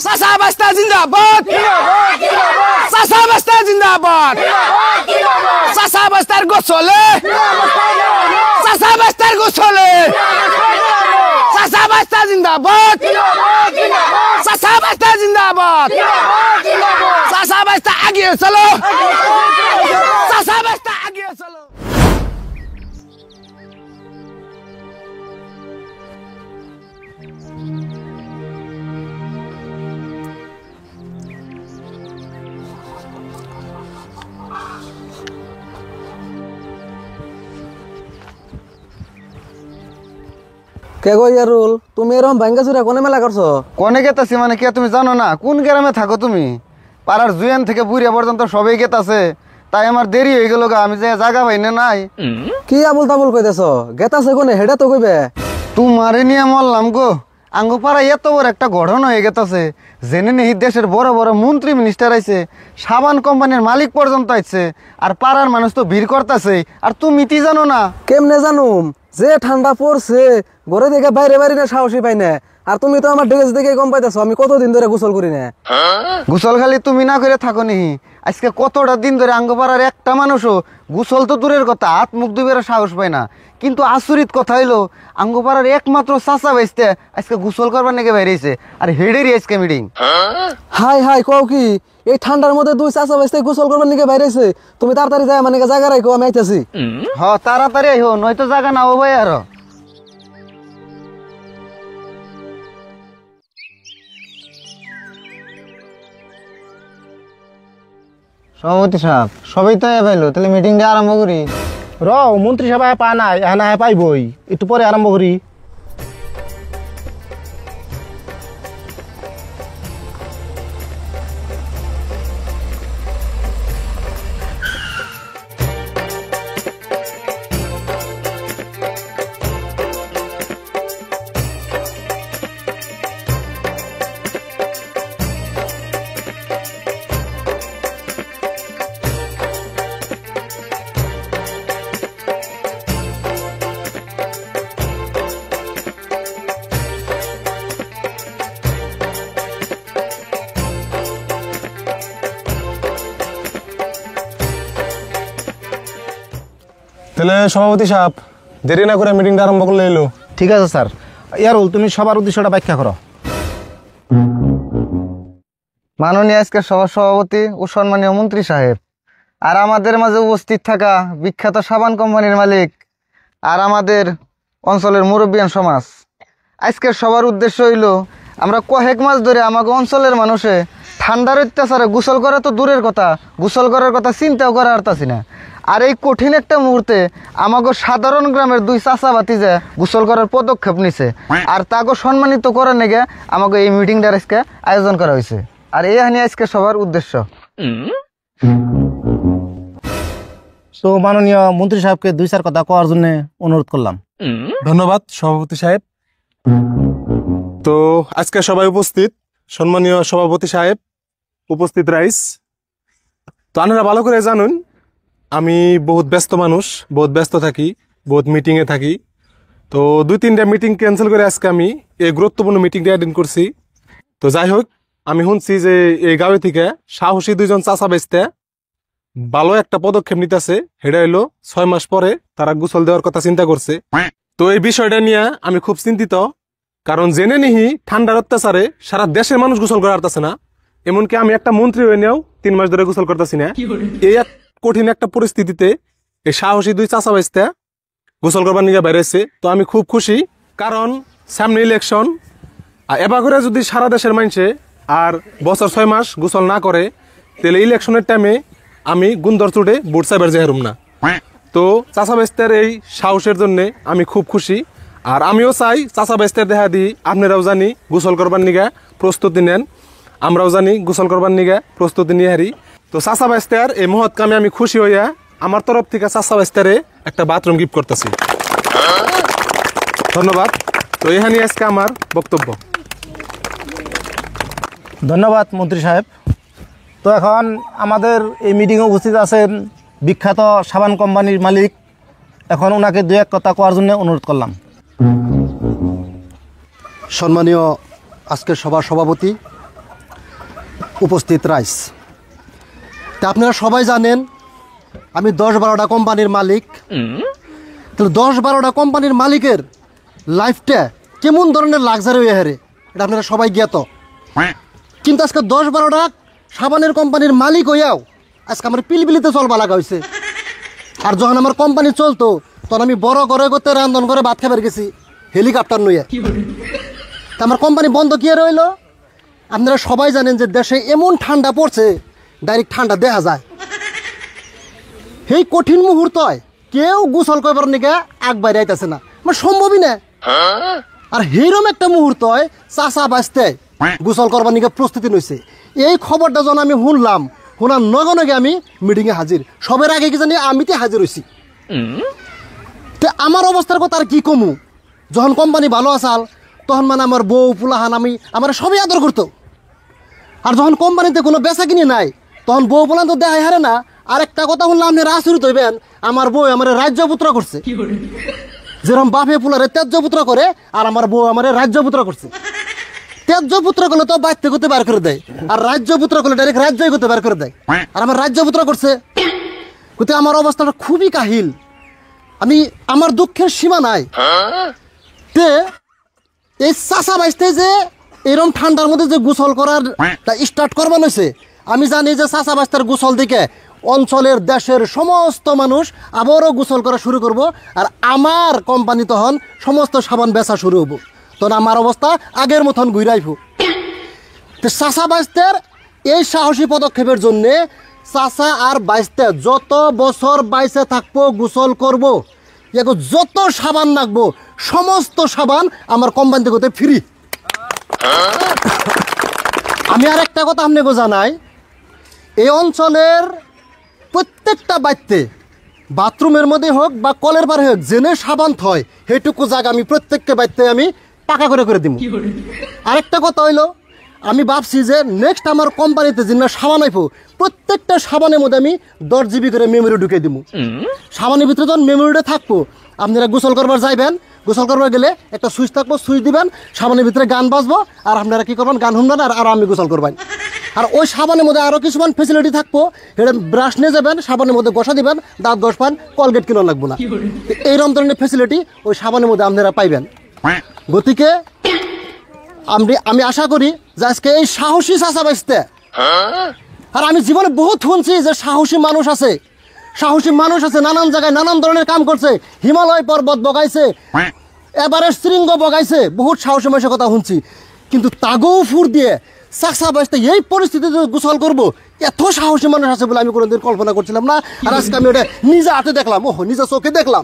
চাচা বাস্তা জিন্দাবাদ চাচা বাস্তা জিন্দাবাদ চাচা বাস্তার গোসলে চাচা বাস্তার গোসলে চাচা বাস্তা জিন্দাবাদ চাচা বাস্তা জিন্দাবাদ চাচা বাস্তা আগিয়ে চলো চাচা বাস্তা আগিয়ে চলো কে গো ইয়ারুল তুমি এরকম ভাঙ্গা চুরা কোনে মেলা করছো? কোনে গেতাছি মানে কে তুমি জানো না? কোন গ্রামে থাকো তুমি? পাড়ার জুয়ান থেকে বুড়িয়া পর্যন্ত সবাই গেতাছে, তাই আমার দেরি হয়ে গেল গা। আমি যে জায়গা পাইনে নাই। কি আবুল তাবুল কইতেছো? গেতাছে কোনে হেডা তো কইবে। তোমারে নিয়ে মরলাম গো। আঙ্গু পাড়া এত বড় একটা গঠন হয়ে গেতাছে, জেনে নেই দেশের বড় বড় মন্ত্রী মিনিস্টার আইছে, সাবান কোম্পানির মালিক পর্যন্ত আইছে, আর পাড়ার মানুষ তো ভিড় করতেছে। আর তুমি তি জানো না? কেমনে জানুম? যে ঠান্ডা পড়ছে ঘরে দেখে বাইরে বাইরে না সাহসী পাই না। আর তুমি তো আমার ড্রেস দেখে কম পাইতেছো, আমি কতদিন ধরে গোসল করি না। গোসল খালি তুমি না করে থাকো নি? আজকে কতটা দিন ধরে আঙ্গপাড়ার একটা মানুষও গোসল তো দূরের কথা, হাত মুখ ধুবের সাহস পায় না। কিন্তু আচরিত কথা হইলো, আঙ্গপাড়ার একমাত্র চাচা বাইসতে আজকে গোসল করবার নাকি বাইরেছে, আর হেডেরই আজকে মিটিং। হাই হাই কও কি? এই ঠান্ডার মধ্যে দুই চাচা বাইসতে গোসল করবার নাকি বাইরেছে? তুমি তাড়াতাড়ি যায় মানে জায়গা রাখো, আমি আইতাছি। হ তাড়াতাড়ি আইহো, নয়তো জায়গা না ভাই। আর সভাপতি সাহেব সবাই তো পাইলো, তাহলে মিটিংটা আরম্ভ করি। মন্ত্রী সভায় পা নাই, না পাইবই, একটু পরে আরম্ভ করি। তাহলে সভাপতি সাহেব দেরি না করে মিটিংটা আরম্ভ করলে এলো। ঠিক আছে স্যার। ইয়ারুল তুমি সবার উদ্দেশ্যটা ব্যাখ্যা করো। মাননীয় আজকের সভার সভাপতি ও সম্মানীয় মন্ত্রী সাহেব, আর আমাদের মাঝে উপস্থিত থাকা বিখ্যাত সাবান কোম্পানির মালিক আর আমাদের অঞ্চলের মুরব্বিয়ান সমাজ, আজকের সবার উদ্দেশ্য হইল, আমরা কয়েক মাস ধরে আমাকে অঞ্চলের মানুষে ঠান্ডার অত্যাচারে গোসল করা তো দূরের কথা, গোসল করার কথা চিন্তাও করা পারতাছি না। আর এই কঠিন একটা মুহূর্তে আমাকে সাধারণ গ্রামের দুই চাচা বাতিজা গোসল করার পদক্ষেপ নিছে, আর তাকে সম্মানিত করার নেগে আমাকে এই মিটিংটার আজকে আয়োজন করা হয়েছে। আর এই হানি আজকে সবার উদ্দেশ্য। তো মাননীয় মন্ত্রী সাহেবকে দুই চার কথা কওয়ার জন্য অনুরোধ করলাম। ধন্যবাদ সভাপতি সাহেব। তো আজকে সবাই উপস্থিত, সম্মানীয় সভাপতি সাহেব, উপস্থিত রাইস। তো আপনারা ভালো করে জানুন, আমি বহুত ব্যস্ত মানুষ, বহুত ব্যস্ত থাকি, বহুত মিটিংয়ে থাকি। তো 2-3টা মিটিং ক্যান্সেল করে আজকে আমি এই গুরুত্বপূর্ণ মিটিংটা অ্যাটেন্ড করছি। তো যাই হোক, আমি শুনছি যে এই গাঁও থেকে সাহসী দুইজন চাচা বেচতে ভালো একটা পদক্ষেপ নিতেছে। সেটা হইলো 6 মাস পরে তারা গোসল দেওয়ার কথা চিন্তা করছে। তো এই বিষয়টা নিয়ে আমি খুব চিন্তিত, কারণ জেনে নিহি ঠান্ডার অত্যাচারে সারা দেশের মানুষ গোসল করা পারতেছে না। এমনকি আমি একটা মন্ত্রী হয়ে নিয়েও 3 মাস ধরে গোসল করতেছি না। এই কঠিন একটা পরিস্থিতিতে এই সাহসী দুই চাচা বেচতে গোসল করবার নিয়ে বেড়েছে। তো আমি খুব খুশি, কারণ সামনে ইলেকশন, আর এবার করে যদি সারা দেশের মানুষে আর বছর 6 মাস গোসল না করে, তাহলে ইলেকশনের টাইমে আমি গুন্দর চুটে বুট সাইবার যেহারুম না। তো চাচা বেস্তের এই সাহসের জন্য আমি খুব খুশি। আর আমিও চাই চাচা বেস্তের দেখা দিই আপনারাও জানি গোসল করবার নিগা প্রস্তুতি নেন, আমরাও জানি গোসল করবার নিগা প্রস্তুতি নিয়ে হারি। তো চাচা বেস্তের এই মহৎ কামে আমি খুশি হইয়া আমার তরফ থেকে চাচা বেস্তারে একটা বাথরুম গিফট করতেছি। ধন্যবাদ। তো এখানে আজকে আমার বক্তব্য। ধন্যবাদ মন্ত্রী সাহেব। তো এখন আমাদের এই মিটিংয়ে উপস্থিত আছেন বিখ্যাত সাবান কোম্পানির মালিক। এখন ওনাকে দু এক কথা কোয়ার জন্য অনুরোধ করলাম। সম্মানীয় আজকের সভার সভাপতি উপস্থিত রাইস, তা আপনারা সবাই জানেন আমি 10-12টা কোম্পানির মালিক। তাহলে 10-12টা কোম্পানির মালিকের লাইফটা কেমন ধরনের লাক্সারি হয়ে হারে এটা আপনারা সবাই জ্ঞাত। কিন্তু আজকে 10-12টা সাবানের কোম্পানির মালিক হইয়াও আজকে আমার পিলপিলিতে চলবা লাগা হয়েছে। আর যখন আমার কোম্পানি চলতো তখন আমি বড় করে করতে রান্ধন করে ভাত খাবার গেছি হেলিকপ্টার নইয়া। তা আমার কোম্পানি বন্ধ কি রইল? আপনারা সবাই জানেন যে দেশে এমন ঠান্ডা পড়ছে ডাইরেক্ট ঠান্ডা দেখা যায়। এই কঠিন মুহূর্তে কেউ গোসল করবার নিকে আগ বাইরে আইতেছে না, মানে সম্ভবই না। আর সেইরকম একটা মুহূর্ত চাষা বাঁচতে গোসল করবার নিকে প্রস্তুতি নইছে। এই খবরটা যখন আমি শুনলাম, শোনার নগে নগে আমি মিটিংয়ে হাজির। সবের আগে কি জানি আমিতে হাজির হয়েছি। তো আমার অবস্থার কথা আর কি কমু, যখন কোম্পানি ভালো আসাল তখন মানে আমার বউ পুলাহান আমার সবই আদর করতো। আর যখন কোম্পানিতে কোনো বেচা কিনি নাই তখন বউ পুলান তো দেখাই হারে না। আর একটা কথা শুনলাম আপনি আচরিত হইবেন, আমার বউ আমার রাজ্যপুত্র করছে। যেরকম বাপে পুলারে তেজ্যপুত্র করে আর আমার বউ আমার রাজ্যপুত্র করছে। তেজ্যপুত্র করলে তো বাড়তে করতে বার করে দেয়, আর রাজ্যপুত্র করলে ডাইরেক্ট রাজ্যই করতে বার করে দেয়। আর আমার রাজ্যপুত্র করছে কিন্তু আমার অবস্থাটা খুবই কাহিল। আমার দুঃখের সীমা নাই। তে এই চাষা বাইসতে যে এরকম ঠান্ডার মধ্যে যে গোসল করার স্টার্ট করবার হয়েছে, আমি জানি যে চাষা বাইস্তার গোসল দিকে অঞ্চলের দেশের সমস্ত মানুষ আবারও গোসল করা শুরু করব। আর আমার কোম্পানি তখন সমস্ত সাবান বেচা শুরু হবো। তখন আমার অবস্থা আগের মতন ঘুরাইব। তো চাষা বাইস্তের এই সাহসী পদক্ষেপের জন্যে চাষা আর বাইস্তে যত বছর বাইসে থাকবো গোসল করব, যত সাবান লাগবো সমস্ত সাবান আমার কোম্পানি থেকে ফ্রি। আমি আর একটা কথা আপনাকে জানাই, এই অঞ্চলের প্রত্যেকটা বাড়িতে বাথরুমের মধ্যে হোক বা কলের পারে হোক জেনে সাবান থয় সেইটুকু জায়গা আমি প্রত্যেকটা বাড়িতে আমি টাকা করে দিব। আরেকটা কথা হইলো, আমি ভাবছি যে নেক্সট আমার কোম্পানিতে যেটা সাবান আইব প্রত্যেকটা সাবানের মধ্যে আমি 10 GB করে মেমোরি ঢুকে দিব। সাবানের ভিতরে যখন মেমোরিটা থাকবো, আপনারা গোসল করবার যাইবেন, গোসল করবার গেলে একটা সুইচ থাকবো, সুইচ দিবেন, সাবানের ভিতরে গান বাজবো, আর আপনারা কি করবেন গান শুনবেন আর আমি গোসল করবেন। আর ওই সাবানের মধ্যে আরও কিছুমান ফেসিলিটি থাকবো, এটা ব্রাশ নিয়ে যাবেন, সাবানের মধ্যে ঘষা দিবেন, দাঁত ঘষবেন, কলগেট কিনা লাগবো না। এইরকম ধরনের ফেসিলিটি ওই সাবানের মধ্যে আপনারা পাইবেন। গতিকে আমি আশা করি যে আজকে এই সাহসী চাষা বাঁচতে, আর আমি জীবনে বহুত শুনছি যে সাহসী মানুষ আছে, সাহসী মানুষ আছে, নানান জায়গায় নানান ধরনের কাম করছে, হিমালয় পর্বত বগাইছে, এভারেস্ট শৃঙ্গ বগাইছে, বহুত সাহসী মানুষের কথা শুনছি। কিন্তু তাগৌ ফুর দিয়ে চাষা বাঁচতে এই পরিস্থিতিতে গোসল করবো, এত সাহসী মানুষ আছে বলে আমি কোনোদিন কল্পনা করছিলাম না। আর আজকে আমি ওটা নিজে হাতে দেখলাম, নিজে চোখে দেখলাম।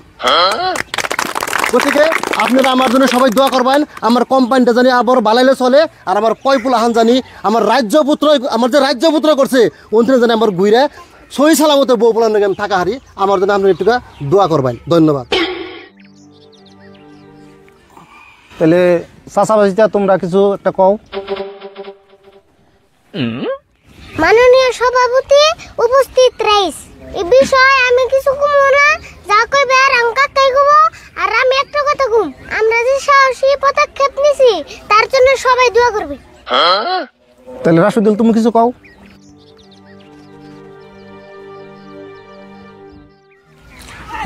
গতিকে আপনারা আমার জন্য সবাই দোয়া করবেন, আমার কোম্পানিটা জানি আবার বালাইলে চলে, আর আমার কয়পুলাহান জানি আমার রাজ্যপুত্র, আমার যে রাজ্যপুত্র করছে ওখানে জানি আমার ঘুরে সহি সালামতে বউ পোলার নাকি থাকা হারি, আমার জন্য আপনারা একটু দোয়া করবেন। ধন্যবাদ। তাহলে চাষাবাসিটা তোমরা কিছু একটা কও। মাননীয় সভাপতি, উপস্থিত রাইস, এই বিষয়ে আমি কিছু কমো না, যা কইবে আর আঙ্কা কাই কইবো। আর আমি একটা কথা কম, আমরা যে সাহসী পদক্ষেপ নিছি তার জন্য সবাই দোয়া করবে। তাহলে রাশিদুল তুমি কিছু কও।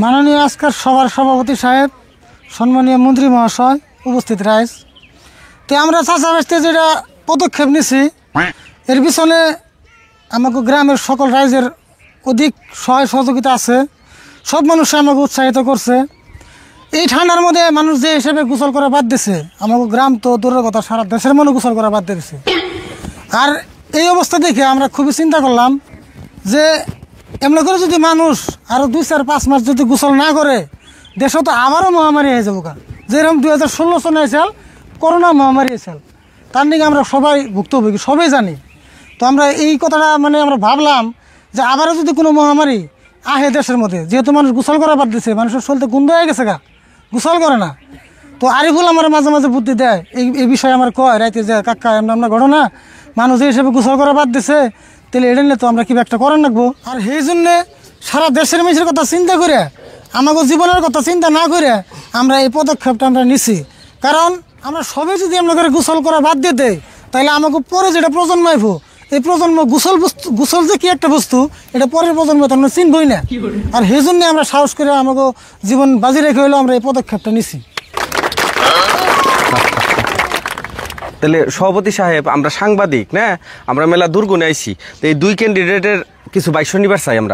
মাননীয় আজকের সভার সভাপতি সাহেব, সম্মানীয় মন্ত্রী মহাশয়, উপস্থিত রাইস, তো আমরা চাষাবাসতে যেটা পদক্ষেপ নিছি এর পিছনে আমাকে গ্রামের সকল রাইজের অধিক সহায় সহযোগিতা আছে। সব মানুষ আমাকে উৎসাহিত করছে। এই ঠান্ডার মধ্যে মানুষ যে হিসেবে গোসল করা বাদ দিছে, আমাকে গ্রাম তো দূরের কথা সারা দেশের মানুষ গোসল করা বাদ দিয়েছে। আর এই অবস্থা দেখে আমরা খুবই চিন্তা করলাম যে এমনি করে যদি মানুষ আরও 2-4-5 মাস যদি গোসল না করে, দেশে তো আবারও মহামারী হয়ে যাবো। যেরকম 2016 সনে এসেল করোনা মহামারী এসেল, তার নিয়ে আমরা সবাই ভুক্তভোগী, সবাই জানি। তো আমরা এই কথাটা আমরা ভাবলাম যে আবারও যদি কোনো মহামারী আহে দেশের মধ্যে, যেহেতু মানুষ গোসল করা বাদ দিচ্ছে, মানুষের শরীরতে গন্ধ হয়ে গেছে গোসল করে না। তো আরিফুল আমার মাঝে মাঝে বুদ্ধি দেয়, এই বিষয়ে আমার কয় রাইতে যে কাকা আমরা ঘটনা মানুষ এই হিসেবে গোসল করা বাদ দিছে, তাহলে এটা নিয়ে তো আমরা কি একটা করার রাখবো। আর সেই জন্যে সারা দেশের মানুষের কথা চিন্তা করে, আমাকে জীবনের কথা চিন্তা না করে আমরা এই পদক্ষেপটা আমরা নিছি। কারণ আমরা সবাই যদি আমরা করে গোসল করা বাদ দিয়ে দেয়, তাহলে আমাকে পরে যেটা প্রজন্ম আইব এই প্রজন্ম গোসল যে কি একটা বস্তু এটা পরের প্রজন্ম আমরা চিনবই না। আর সেই জন্য আমরা সাহস করে আমাকে জীবন বাজি রেখে হলেও আমরা এই পদক্ষেপটা নিছি। তাহলে সভাপতি সাহেব, আমরা সাংবাদিক না, আমরা মেলা দুর্গুণে আইছি, তো এই দুই ক্যান্ডিডেটের কিছু বাইশ নিবার চাই আমরা।